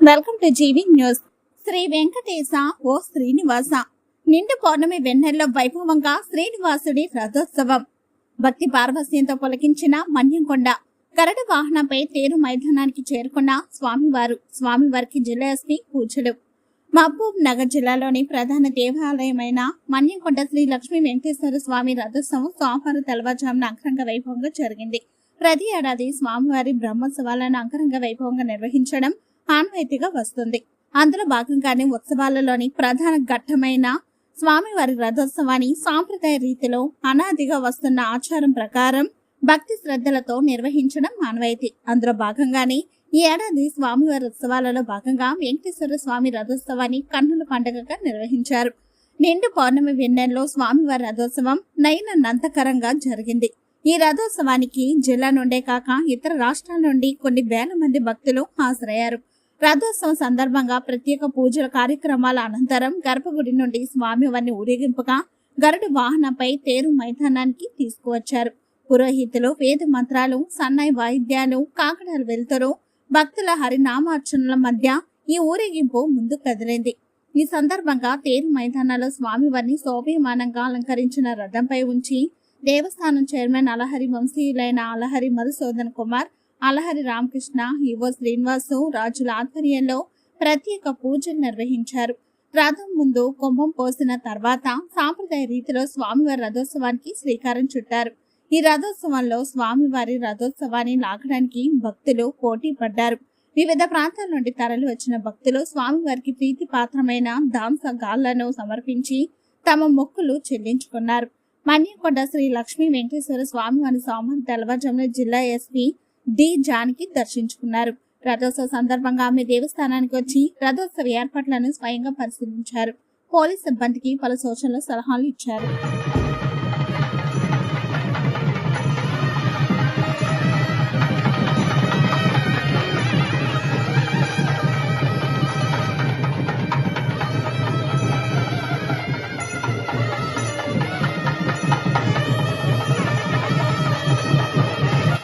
Welcome to GV news. Sri Venkatesa ఓ శ్రీనివాస నిండు పౌర్ణమి వెన్నెల్లో వైభవంగా శ్రీనివాసుడి రథోత్సవం భక్తి పార్వస్యంతో పొలకించిన మన్యంకొండ గరుడ వాహనంపై తేరు మైదానానికి చేరుకున్న స్వామివారికి జిల్లా ఎస్పీ పూజలు. మహబూబ్ నగర్ జిల్లాలోని ప్రధాన దేవాలయమైన మన్యంకొండ శ్రీ లక్ష్మీ వెంకటేశ్వర స్వామి రథోత్సవం సోమవారం తెల్లవారుజామున అంగరంగ వైభవంగా జరిగింది. ప్రతి ఏడాది స్వామివారి బ్రహ్మోత్సవాలను అంగరంగ వైభవంగా నిర్వహించడం ఆనవాయితీగా వస్తుంది. అందులో భాగంగానే ఉత్సవాలలోని ప్రధాన ఘట్టమైన స్వామివారి రథోత్సవాన్ని సాంప్రదాయ రీతిలో అనాదిగా వస్తున్న ఆచారం ప్రకారం భక్తి శ్రద్ధలతో నిర్వహించడం ఆనవాయితీ. అందులో భాగంగానే ఈ ఏడాది స్వామివారి ఉత్సవాలలో భాగంగా వెంకటేశ్వర స్వామి రథోత్సవాన్ని కన్నుల పండుగగా నిర్వహించారు. నిండు పౌర్ణమి వెన్నెల్లో స్వామివారి రథోత్సవం నయనంతకరంగా జరిగింది. ఈ రథోత్సవానికి జిల్లా నుండే కాక ఇతర రాష్ట్రాల నుండి కొన్ని వేల మంది భక్తులు హాజరయ్యారు. రథోత్సవం సందర్భంగా ప్రత్యేక పూజల కార్యక్రమాల అనంతరం గర్భగుడి నుండి స్వామివారిని ఊరేగింపుగా గరుడు వాహనంపై తేరు మైదానానికి తీసుకువచ్చారు. పురోహితులు వేద మంత్రాలు, సన్నాయి వాయిద్యాలు, కాకడాల వెలుతురు, భక్తుల హరినామార్చనల మధ్య ఈ ఊరేగింపు ముందు కదిలింది. ఈ సందర్భంగా తేరు మైదానంలో స్వామివారిని శోభయమానంగా అలంకరించిన రథంపై ఉంచి దేవస్థానం చైర్మన్ అలహరి వంశీయులైన అలహరి మధుసూదన్ కుమార్, అలహరి రామకృష్ణ, ఈవో శ్రీనివాసు రాజుల ఆధ్వర్యంలో ప్రత్యేక పూజలు నిర్వహించారు. రథం ముందు కుంభం పోసిన తర్వాత సాంప్రదాయ రీతిలో స్వామివారి రథోత్సవానికి శ్రీకారం చుట్టారు. ఈ రథోత్సవంలో స్వామివారి రథోత్సవాన్ని లాగడానికి భక్తులు పోటీ పడ్డారు. వివిధ ప్రాంతాల నుండి తరలి వచ్చిన భక్తులు స్వామివారికి ప్రీతి పాత్రమైన దాంస గాళ్లను సమర్పించి తమ మొక్కులు చెల్లించుకున్నారు. మన్యంకొండ శ్రీ లక్ష్మీ వెంకటేశ్వర స్వామివారి సోమవారం తెల్లవారుజామున జిల్లా ఎస్పీ డి జానకి దర్శించుకున్నారు. రథోత్సవ సందర్భంగా ఆమె దేవస్థానానికి వచ్చి రథోత్సవ ఏర్పాట్లను స్వయంగా పరిశీలించారు. పోలీస్ సిబ్బందికి పలు సూచనలు, సలహాలు ఇచ్చారు.